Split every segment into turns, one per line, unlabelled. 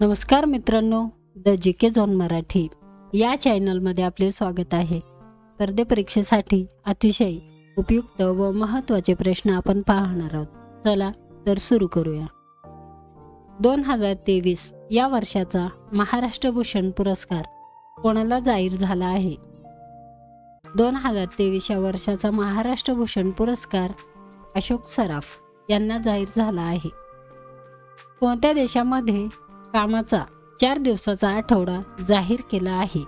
नमस्कार मित्रांनो, the GK zone Marathi या चॅनलमध्ये आपले स्वागत आहे। स्पर्धे परीक्षेसाठी अतिशय उपयुक्त व महत्त्वाचे प्रश्न आपण पाहणार आहोत। चला तर सुरू करूया। 2023 या वर्षाचा महाराष्ट्र भूषण पुरस्कार कोणाला जाहीर झाला आहे? 2023 या वर्षाचा महाराष्ट्र भूषण पुरस्कार अशोक सराफ यांना जाहीर झाला आहे। कोणत्या देशामध्ये कामाचा 4 दिवसाचा आठवडा जाहीर केला आहे?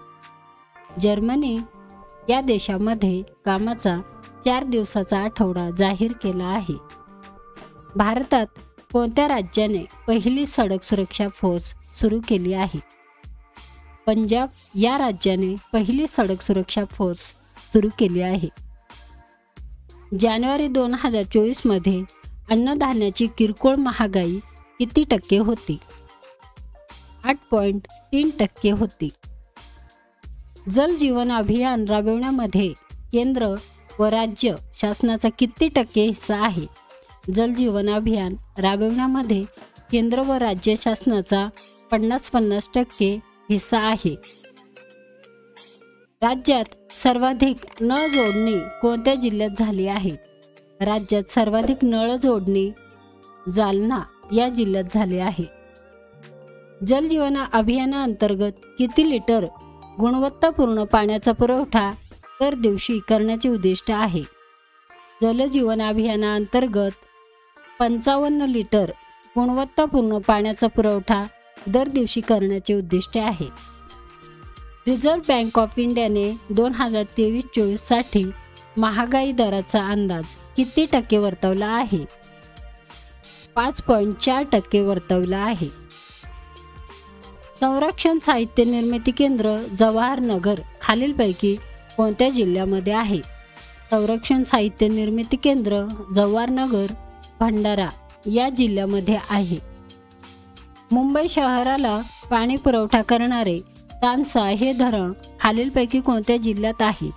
जर्मनी या देशामध्ये कामाचा 4 दिवसाचा आठवडा जाहीर केला आहे। भारतात कोणत्या राज्याने पहिली सडक सुरक्षा फोर्स सुरू केली आहे? पंजाब या राज्याने पहिली सडक सुरक्षा फोर्स सुरू केली आहे। जानेवारी 2024 मध्ये अन्नधान्याची किरकोळ महागाई किती टक्के होती? 8.3% होती। जल जीवन अभियान राबविण्यामध्ये केंद्र व राज्य शासनाचा किती टक्के हिस्सा आहे? जल जीवन अभियान राबविण्यामध्ये केंद्र व राज्य शासनाचा 50% हिस्सा आहे। राज्यात सर्वाधिक नळ जोडणी कोणत्या जिल्ह्यात झाली आहे? राज्यात सर्वाधिक नळ जोडणी जालना या जिल्ह्यात झाली आहे। जल जीवन अभियानाअंतर्गत किती लिटर गुणवत्तापूर्ण पाण्याचा पुरवठा दर दिवशी करण्याचे उद्दिष्ट आहे? जल जीवन अभियानाअंतर्गत 55 लिटर गुणवत्तापूर्ण पाण्याचा पुरवठा दर दिवशी करण्याचे उद्दिष्ट आहे। रिझर्व्ह बँक ऑफ इंडियाने 2023-24 साठी महागाई दराचा अंदाज किती टक्के वर्तवला आहे? 5.4% वर्तवला आहे। संरक्षण साहित्य निर्मिती केंद्र जवाहरनगर खालीलपैकी कोणत्या जिल्ह्यामध्ये आहे? संरक्षण साहित्य निर्मिती केंद्र जवाहरनगर भंडारा या जिल्ह्यामध्ये आहे। मुंबई शहराला पाणी पुरवठा करणारे तानसा हे धरण खालीलपैकी कोणत्या जिल्ह्यात आहे?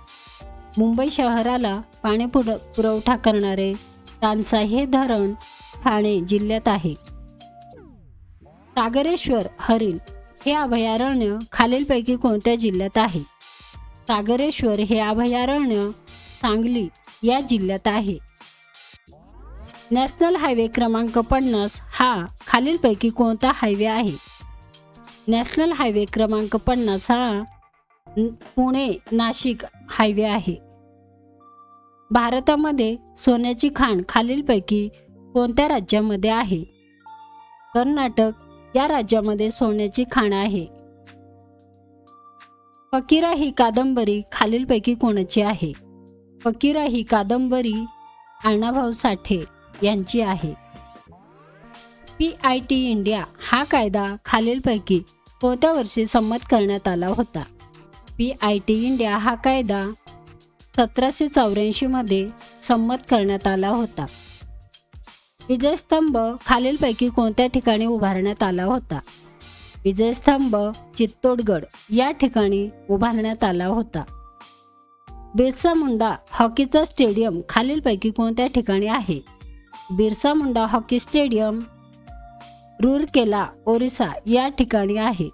मुंबई शहराला पाणी पुरवठा करणारे तानसा हे धरण ठाणे जिल्ह्यात आहे। सागरेश्वर हरिण हे अभयारण्य खालीलपैकी कोणत्या जिल्ह्यात आहे? सागरेश्वर हे अभयारण्य सांगली या जिल्ह्यात आहे। नॅशनल हायवे क्रमांक 50 हा खालीलपैकी कोणता हायवे आहे? नॅशनल हायवे क्रमांक 50 हा पुणे नाशिक हायवे आहे। भारतामध्ये सोन्याची खाण खालीलपैकी कोणत्या राज्यामध्ये आहे? कर्नाटक या राज्यामध्ये सोन्याची खाण आहे। फकीरा ही कादंबरी खालीलपैकी कोणाची आहे? फकीरा ही कादंबरी अण्णाभाऊ साठे यांची आहे। PIT इंडिया हा कायदा खालीलपैकी कोणत्या वर्षी संमत करण्यात आला होता? PIT इंडिया हा कायदा 1784 मध्ये संमत करण्यात आला होता। विजयस्तंभ खालीलपैकी कोणत्या ठिकाणी उभारण्यात आला होता? विजयस्तंभ चित्तोडगड या ठिकाणी उभारण्यात आला होता। बिरसा मुंडा हॉकीचा स्टेडियम खालीलपैकी कोणत्या ठिकाणी आहे? बिरसा मुंडा हॉकी स्टेडियम रूरकेला ओरिसा या ठिकाणी आहे।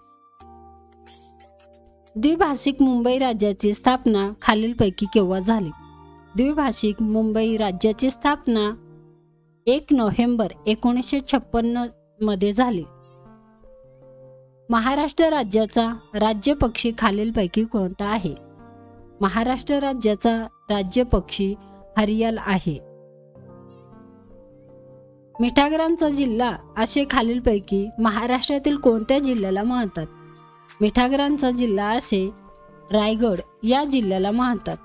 द्विभाषिक मुंबई राज्याची स्थापना खालीलपैकी केव्हा झाली? द्विभाषिक मुंबई राज्याची स्थापना 1 नोव्हेंबर 1956 मध्ये झाली। महाराष्ट्र राज्याचा राज्य पक्षी खालीलपैकी कोणता आहे? महाराष्ट्र राज्याचा राज्य पक्षी हरियाल आहे। मिठागरांचा जिल्हा असे खालीलपैकी महाराष्ट्रातील कोणत्या जिल्ह्याला म्हणतात? मिठागरांचा जिल्हा असे रायगड या जिल्ह्याला म्हणतात।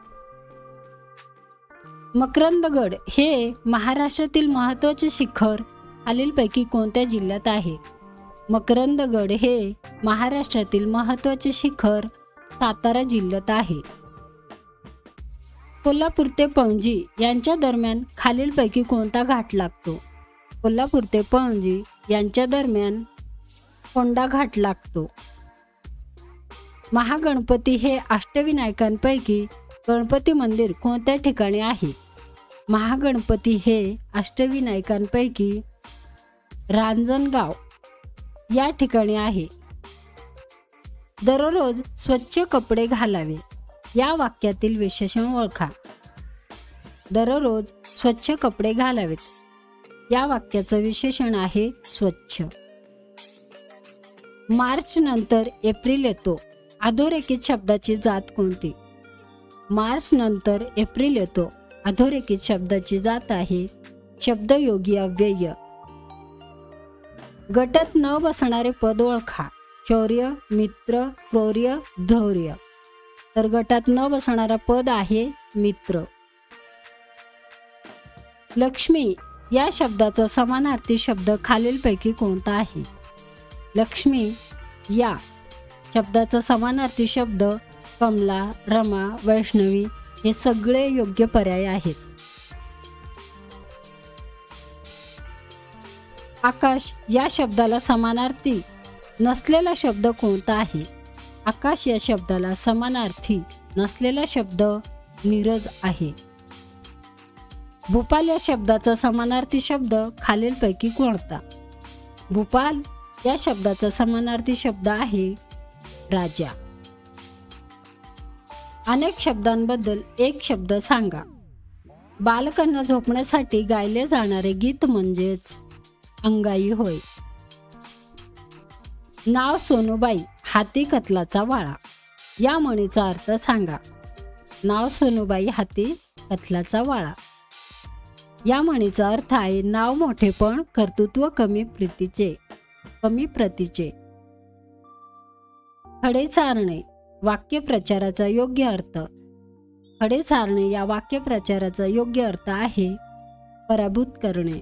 मकरंदगड हे महाराष्ट्रातील महत्त्वाचे शिखर खालीलपैकी कोणत्या जिल्ह्यात आहे? मकरंदगड हे महाराष्ट्रातील महत्त्वाचे शिखर सातारा जिल्ह्यात आहे। कोल्हापूर ते पणजी यांच्या दरम्यान खालीलपैकी कोणता घाट लागतो? कोल्हापूर ते पणजी यांच्या दरम्यान कोंढा घाट लागतो। महागणपती हे अष्टविनायकांपैकी गणपती मंदिर कोणत्या ठिकाणी आहे? महागणपती हे अष्टविनायकांपैकी रांजणगाव या ठिकाणी आहे. दररोज स्वच्छ कपडे घालावे या वाक्यातील विशेषण ओळखा. दररोज स्वच्छ कपडे घालावेत या वाक्याचं विशेषण आहे स्वच्छ. मार्च नंतर एप्रिल येतो. अधोरेखित शब्दाची जात कोणती? मार्च नंतर एप्रिल येतो. अधोरेखित शब्दाची जात आहे शब्दयोगी अव्यय. गटात न बसणारे पद ओळखा. शौर्य, मित्र, क्रौर्य, धैर्य. तर गटात न बसणारा पद आहे मित्र. लक्ष्मी या शब्दाचा समानार्थी शब्द खालीलपैकी कोणता आहे? लक्ष्मी या शब्दाचा समानार्थी शब्द कमला, रमा, वैष्णवी हे सगळे योग्य पर्याय आहेत. आकाश या शब्दाला समानार्थी नसलेला शब्द कोणता आहे? आकाश या शब्दाला समानार्थी नसलेला शब्द नीरज आहे. भूपाल या शब्दाचा समानार्थी शब्द खालीलपैकी कोणता? भूपाल या शब्दाचा समानार्थी शब्द आहे राजा. अनेक शब्दांबद्दल एक शब्द सांगा. बालकांना झोपण्यासाठी गायले जाणारे गीत म्हणजेच अंगाई होय. नाव सोनूबाई, हाती कथलाचा वाळा या म्हणीचा अर्थ सांगा. नाव सोनूबाई, हाती कथलाचा वाळा या म्हणीचा अर्थ आहे नाव मोठे पण कर्तृत्व कमी प्रतीचे. खडे चारणे वाक्यप्रचाराचा योग्य अर्थ. खडे चारणे या वाक्यप्रचाराचा योग्य अर्थ आहे पराभूत करणे.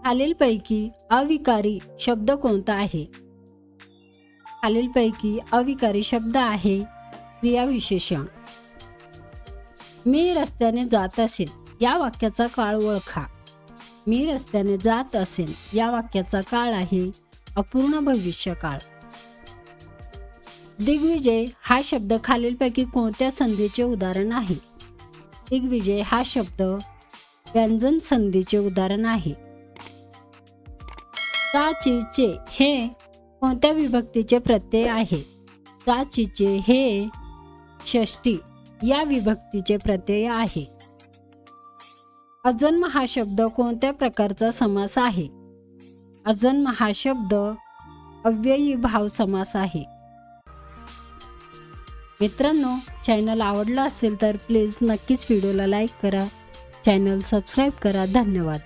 खालीलपैकी अविकारी शब्द कोणता आहे? खालीलपैकी अविकारी शब्द आहे क्रियाविशेषण. मी रस्त्याने जात असेल या वाक्याचा काळ ओळखा. मी रस्त्याने जात असेल या वाक्याचा काळ आहे अपूर्ण भविष्यकाळ. दिग्विजय हा शब्द खालीलपैकी कोणत्या संधीचे उदाहरण आहे? दिग्विजय हा शब्द व्यंजन संधीचे उदाहरण आहे. चाचीचे हे कोणत्या विभक्तीचे प्रत्यय आहे? चाचीचे हे षष्ठी या विभक्तीचे प्रत्यय आहे. अजन्म हा शब्द कोणत्या प्रकारचा समास आहे? अजन्म हा शब्द अव्ययी भाव समास आहे. मित्रांनो, चॅनल आवडला असेल तर प्लीज नक्कीच व्हिडिओला लाईक करा, चॅनल सबस्क्राईब करा. धन्यवाद.